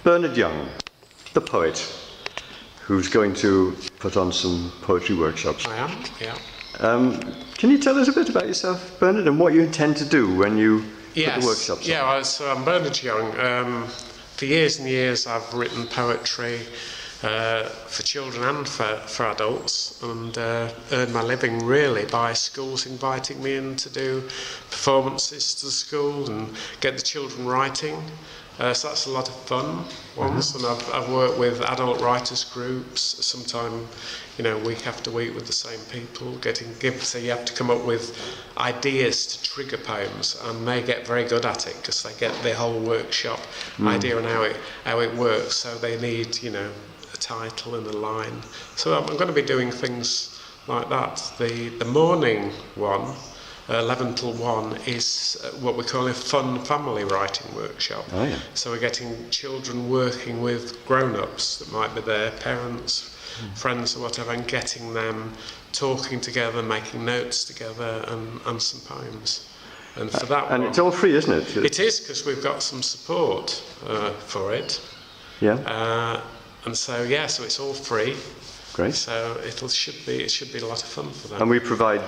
Bernard Young, the poet, who's going to put on some poetry workshops. I am, yeah. Can you tell us a bit about yourself, Bernard, and what you intend to do when you put the workshops on? Yeah, so I'm Bernard Young. For years and years I've written poetry for children and for adults, and earned my living really by schools inviting me in to do performances to the school and get the children writing. So that's a lot of fun ones, and I've worked with adult writers groups, sometime, week after week with the same people, so you have to come up with ideas to trigger poems, and they get very good at it because they get the whole workshop idea and how it works, so they need, a title and a line. So I'm going to be doing things like that. The morning one, 11 till 1, is what we call a fun family writing workshop. Oh, yeah. So we're getting children working with grown-ups that might be their parents, friends or whatever, and getting them talking together, making notes together, and some poems. And for that and one, it's all free, isn't it? it is, because we've got some support for it. Yeah. And so it's all free. Great. So it should be a lot of fun for them. And we provide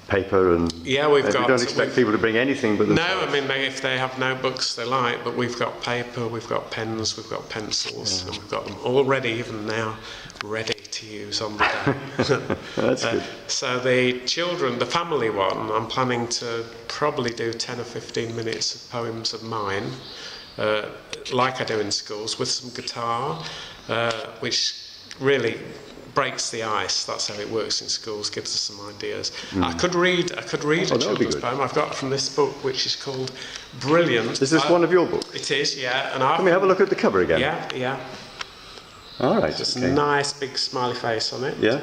paper and we don't expect people to bring anything but themselves. No, if they have notebooks they like, but we've got paper, we've got pens, we've got pencils, and we've got them all ready, even now, ready to use on the day. That's good. So the children, the family one, I'm planning to probably do 10 or 15 minutes of poems of mine, like I do in schools, with some guitar, which really breaks the ice. That's how it works in schools, gives us some ideas. I could read a children's poem I've got from this book, which is called Brilliant. Is this one of your books? It is, yeah. And Can we have a look at the cover again? Yeah. All right. Just a nice big smiley face on it. Yeah.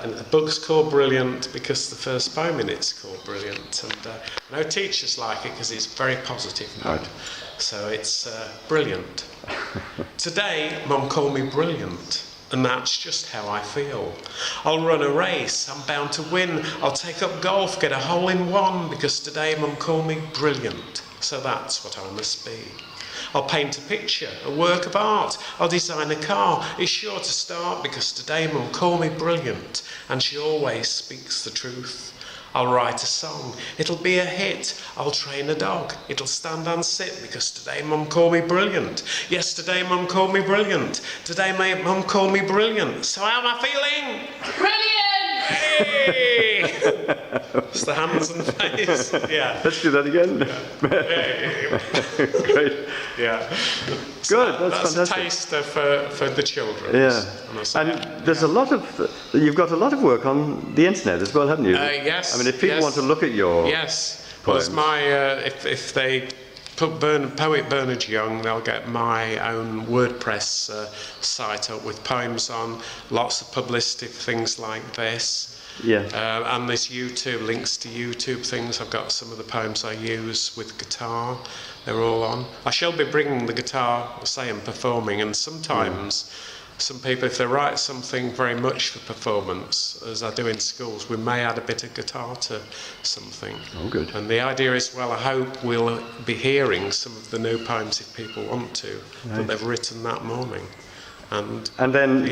And the book's called Brilliant because the first poem in it's called Brilliant. And I know teachers like it because it's very positive. Right. So it's brilliant. Today, Mum called me brilliant. And that's just how I feel. I'll run a race, I'm bound to win. I'll take up golf, get a hole in one, because today Mum called me brilliant. So that's what I must be. I'll paint a picture, a work of art. I'll design a car. It's sure to start because today Mum called me brilliant, and she always speaks the truth. I'll write a song, it'll be a hit. I'll train a dog, it'll stand and sit because today Mum called me brilliant. Yesterday Mum called me brilliant. Today Mum called me brilliant. So how am I feeling? Brilliant! Hey! It's the hands and face. Yeah. Let's do that again. Hey. Great. Yeah. Good, That's fantastic. a taster for the children. Yeah. And there's you've got a lot of work on the internet as well, haven't you? Yes. I mean, if people want to look at your Yes. poems. Well, if they put poet Bernard Young, they'll get my own WordPress site up with poems on, lots of publicity for things like this. Yeah. And this YouTube, links to YouTube things. I've got some of the poems I use with guitar. They're all on. I shall be bringing the guitar, say, and performing, and sometimes some people, if they write something very much for performance, as I do in schools, we may add a bit of guitar to something. Oh, good. And the idea is, I hope we'll be hearing some of the new poems, if people want to, that they've written that morning. And then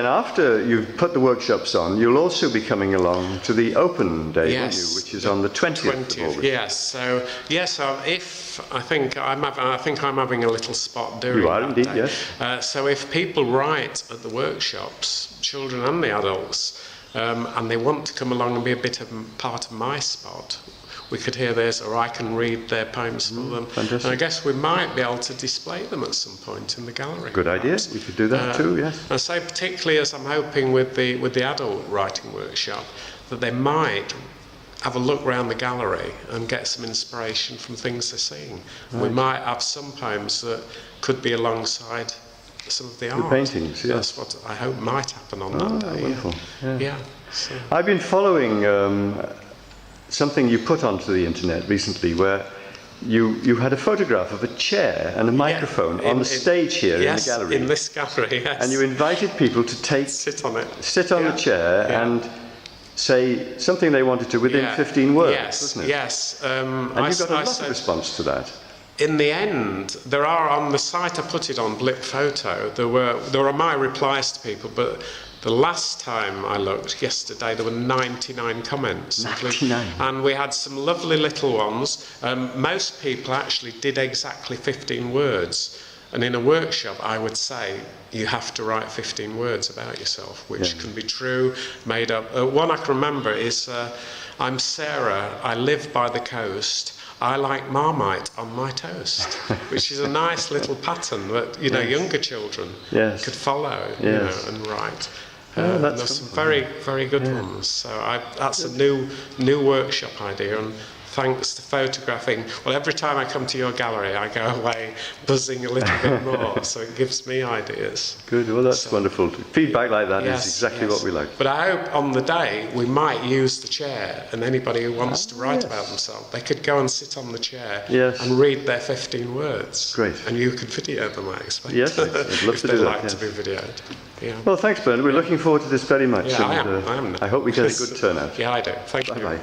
after you've put the workshops on, you'll also be coming along to the open day, won't you, which is on the 20th of August. Yes. So I think I'm having a little spot doing. You are that indeed, day. yes. So if people write at the workshops, children and the adults, and they want to come along and be a bit of part of my spot, we could hear theirs, or I can read their poems for them. Fantastic. And I guess we might be able to display them at some point in the gallery. Good idea. We could do that too, yes. And so particularly as I'm hoping with the adult writing workshop, that they might have a look around the gallery and get some inspiration from things they're seeing. Right. We might have some poems that could be alongside some of the art. The paintings, yes. That's what I hope might happen on that day. Wonderful. Yeah. So. I've been following something you put onto the internet recently where you had a photograph of a chair and a microphone on the stage here in the gallery. Yes, in this gallery, yes. And you invited people to sit on the chair and say something they wanted to within 15 words, wasn't it? Yes. And you got a lot of response to that. in the end, there are on the site I put it on, Blip Photo, there are my replies to people, but the last time I looked, yesterday, there were 99 comments. 99. And we had some lovely little ones. Most people actually did exactly 15 words. And in a workshop, I would say you have to write 15 words about yourself, which can be true, made up. One I can remember is, I'm Sarah, I live by the coast. I like Marmite on my toast, which is a nice little pattern that younger children could follow and write. There's some very, very good ones. So that's a new workshop idea, and thanks to photographing. Well, every time I come to your gallery, I go away buzzing a little bit more, so it gives me ideas. Good, well that's wonderful. Feedback like that is exactly what we like. But I hope on the day we might use the chair, and anybody who wants to write about themselves, they could go and sit on the chair and read their 15 words. Great. And you could video them, I expect. Yes, I'd love to do that. If they like to be videoed. Yeah. Well, thanks, Bernard. We're looking forward to this very much. Yeah, I am now. I hope we get a good turnout. Yeah, I do. Thank you. Bye-bye.